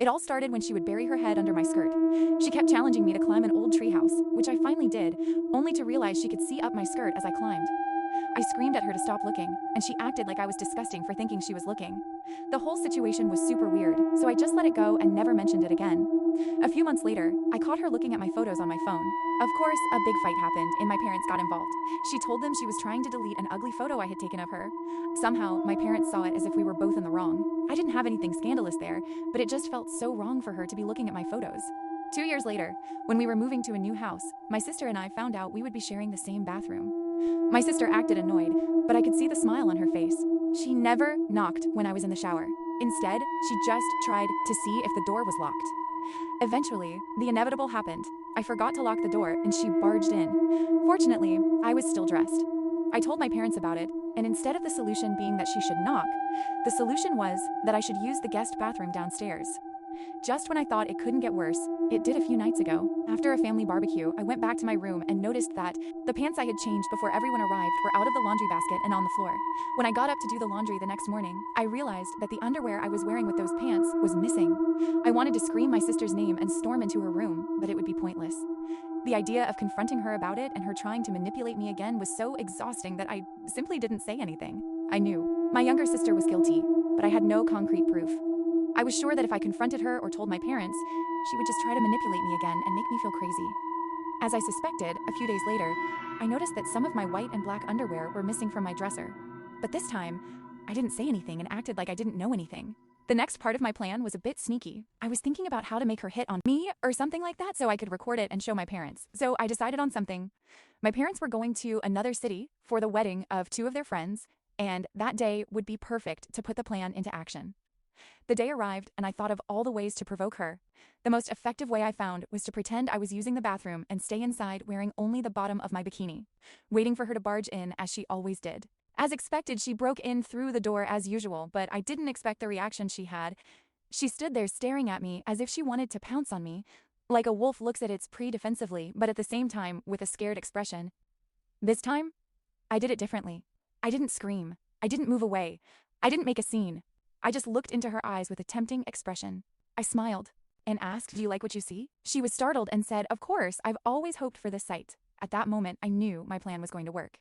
It all started when she would bury her head under my skirt. She kept challenging me to climb an old treehouse, which I finally did, only to realize she could see up my skirt as I climbed. I screamed at her to stop looking, and she acted like I was disgusting for thinking she was looking. The whole situation was super weird, so I just let it go and never mentioned it again. A few months later, I caught her looking at my photos on my phone. Of course, a big fight happened and my parents got involved. She told them she was trying to delete an ugly photo I had taken of her. Somehow, my parents saw it as if we were both in the wrong. I didn't have anything scandalous there, but it just felt so wrong for her to be looking at my photos. 2 years later, when we were moving to a new house, my sister and I found out we would be sharing the same bathroom. My sister acted annoyed, but I could see the smile on her face. She never knocked when I was in the shower. Instead, she just tried to see if the door was locked. Eventually, the inevitable happened. I forgot to lock the door and she barged in. Fortunately, I was still dressed. I told my parents about it, and instead of the solution being that she should knock, the solution was that I should use the guest bathroom downstairs. Just when I thought it couldn't get worse, it did a few nights ago. After a family barbecue, I went back to my room and noticed that the pants I had changed before everyone arrived were out of the laundry basket and on the floor. When I got up to do the laundry the next morning, I realized that the underwear I was wearing with those pants was missing. I wanted to scream my sister's name and storm into her room, but it would be pointless. The idea of confronting her about it and her trying to manipulate me again was so exhausting that I simply didn't say anything. I knew my younger sister was guilty, but I had no concrete proof. I was sure that if I confronted her or told my parents, she would just try to manipulate me again and make me feel crazy. As I suspected, a few days later, I noticed that some of my white and black underwear were missing from my dresser. But this time, I didn't say anything and acted like I didn't know anything. The next part of my plan was a bit sneaky. I was thinking about how to make her hit on me or something like that so I could record it and show my parents. So I decided on something. My parents were going to another city for the wedding of two of their friends, and that day would be perfect to put the plan into action. The day arrived, and I thought of all the ways to provoke her. The most effective way I found was to pretend I was using the bathroom and stay inside wearing only the bottom of my bikini, waiting for her to barge in as she always did. As expected, she broke in through the door as usual, but I didn't expect the reaction she had. She stood there staring at me as if she wanted to pounce on me, like a wolf looks at its prey defensively, but at the same time with a scared expression. This time, I did it differently. I didn't scream. I didn't move away. I didn't make a scene. I just looked into her eyes with a tempting expression. I smiled and asked, "Do you like what you see?" She was startled and said, "Of course, I've always hoped for this sight." At that moment, I knew my plan was going to work.